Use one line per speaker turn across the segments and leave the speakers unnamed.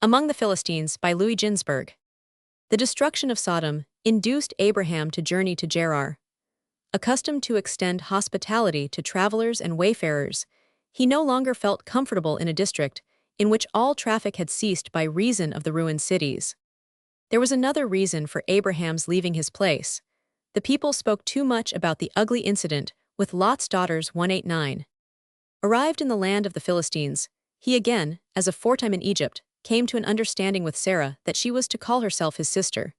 Among the Philistines by Ginzberg. The destruction of Sodom induced Abraham to journey to Gerar. Accustomed to extend hospitality to travelers and wayfarers, he no longer felt comfortable in a district in which all traffic had ceased by reason of the ruined cities. There was another reason for Abraham's leaving his place. The people spoke too much about the ugly incident with Lot's daughters 189. Arrived in the land of the Philistines, he again, as aforetime in Egypt, came to an understanding with Sarah that she was to call herself his sister.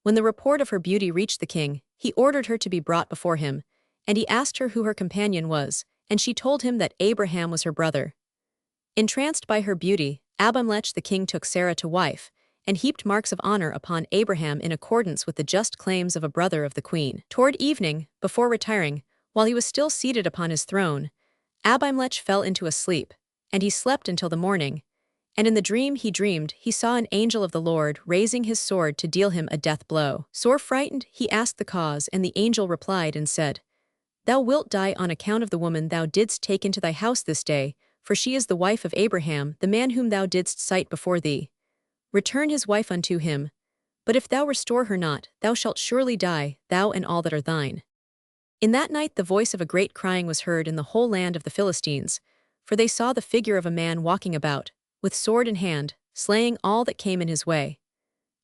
When the report of her beauty reached the king, he ordered her to be brought before him, and he asked her who her companion was, and she told him that Abraham was her brother. Entranced by her beauty, Abimelech the king took Sarah to wife, and heaped marks of honor upon Abraham in accordance with the just claims of a brother of the queen. Toward evening, before retiring, while he was still seated upon his throne, Abimelech fell into a sleep, and he slept until the morning. And in the dream he dreamed, he saw an angel of the Lord raising his sword to deal him a death blow. Sore frightened, he asked the cause, and the angel replied and said, "Thou wilt die on account of the woman thou didst take into thy house this day, for she is the wife of Abraham, the man whom thou didst cite before thee. Return his wife unto him. But if thou restore her not, thou shalt surely die, thou and all that are thine." In that night the voice of a great crying was heard in the whole land of the Philistines, for they saw the figure of a man walking about, with sword in hand, slaying all that came in his way.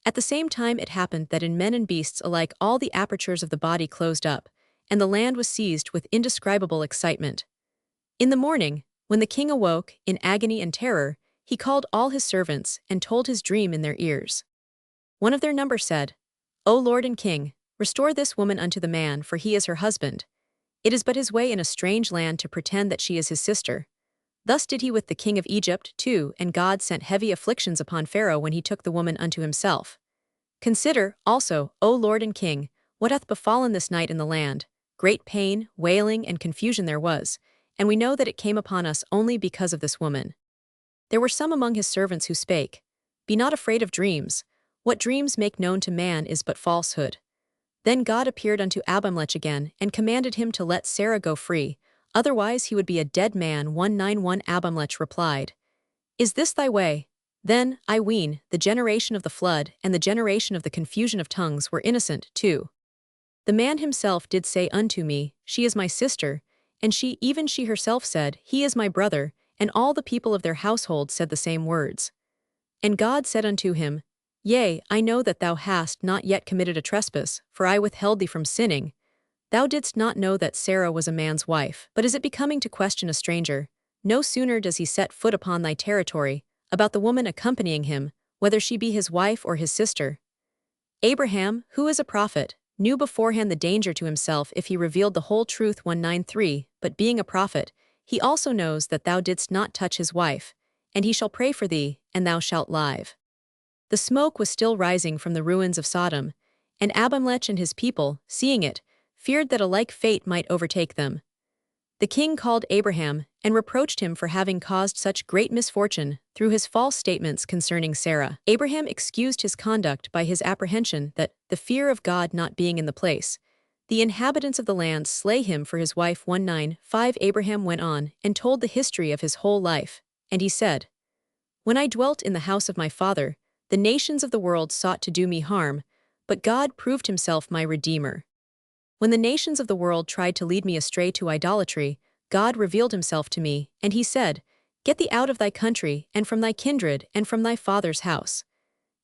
At the same time it happened that in men and beasts alike all the apertures of the body closed up, and the land was seized with indescribable excitement. In the morning, when the king awoke, in agony and terror, he called all his servants and told his dream in their ears. One of their number said, "O Lord and King, restore this woman unto the man, for he is her husband. It is but his way in a strange land to pretend that she is his sister. Thus did he with the king of Egypt too, and God sent heavy afflictions upon Pharaoh when he took the woman unto himself. Consider, also, O Lord and King, what hath befallen this night in the land. Great pain, wailing, and confusion there was, and we know that it came upon us only because of this woman." There were some among his servants who spake, "Be not afraid of dreams. What dreams make known to man is but falsehood." Then God appeared unto Abimelech again, and commanded him to let Sarah go free, otherwise he would be a dead man. 191 Abimelech replied, "Is this thy way? Then, I ween, the generation of the flood and the generation of the confusion of tongues were innocent too. The man himself did say unto me, She is my sister, and even she herself said, He is my brother, and all the people of their household said the same words. And God said unto him, Yea, I know that thou hast not yet committed a trespass, for I withheld thee from sinning. Thou didst not know that Sarah was a man's wife. But is it becoming to question a stranger? No sooner does he set foot upon thy territory, about the woman accompanying him, whether she be his wife or his sister. Abraham, who is a prophet, knew beforehand the danger to himself if he revealed the whole truth. 193, but being a prophet, he also knows that thou didst not touch his wife, and he shall pray for thee, and thou shalt live. The smoke was still rising from the ruins of Sodom, and Abimelech and his people, seeing it, feared that a like fate might overtake them. The king called Abraham, and reproached him for having caused such great misfortune through his false statements concerning Sarah. Abraham excused his conduct by his apprehension that, the fear of God not being in the place, the inhabitants of the land slay him for his wife. 195 Abraham went on, and told the history of his whole life, and he said, "When I dwelt in the house of my father, the nations of the world sought to do me harm, but God proved himself my Redeemer. When the nations of the world tried to lead me astray to idolatry, God revealed himself to me, and he said, Get thee out of thy country, and from thy kindred, and from thy father's house.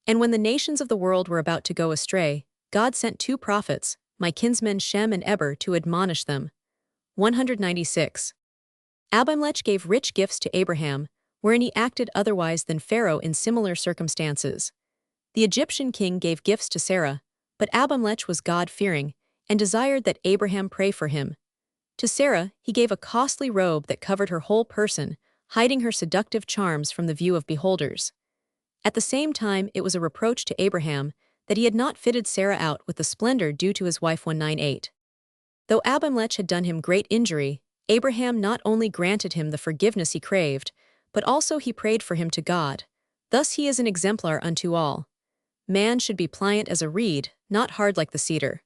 And when the nations of the world were about to go astray, God sent two prophets, my kinsmen Shem and Eber, to admonish them." 196. Abimelech gave rich gifts to Abraham, wherein he acted otherwise than Pharaoh in similar circumstances. The Egyptian king gave gifts to Sarah, but Abimelech was God-fearing, and desired that Abraham pray for him. To Sarah he gave a costly robe that covered her whole person, hiding her seductive charms from the view of beholders. At the same time it was a reproach to Abraham that he had not fitted Sarah out with the splendor due to his wife. 198. Though Abimelech had done him great injury, Abraham not only granted him the forgiveness he craved, but also he prayed for him to God. Thus he is an exemplar unto all. Man should be pliant as a reed, not hard like the cedar.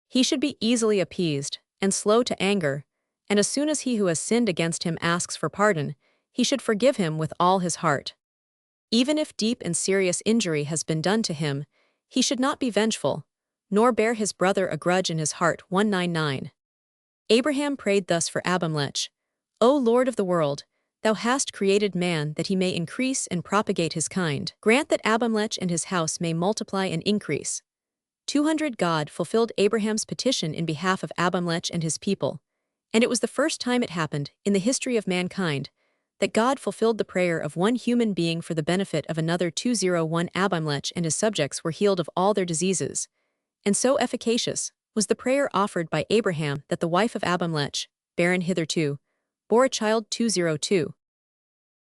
He should be easily appeased, and slow to anger, and as soon as he who has sinned against him asks for pardon, he should forgive him with all his heart. Even if deep and serious injury has been done to him, he should not be vengeful, nor bear his brother a grudge in his heart. 199. Abraham prayed thus for Abimelech: O Lord of the world, thou hast created man that he may increase and propagate his kind. Grant that Abimelech and his house may multiply and increase. 200. God fulfilled Abraham's petition in behalf of Abimelech and his people, and it was the first time it happened in the history of mankind that God fulfilled the prayer of one human being for the benefit of another. 201. Abimelech and his subjects were healed of all their diseases, and so efficacious was the prayer offered by Abraham that the wife of Abimelech, barren hitherto, bore a child. 202.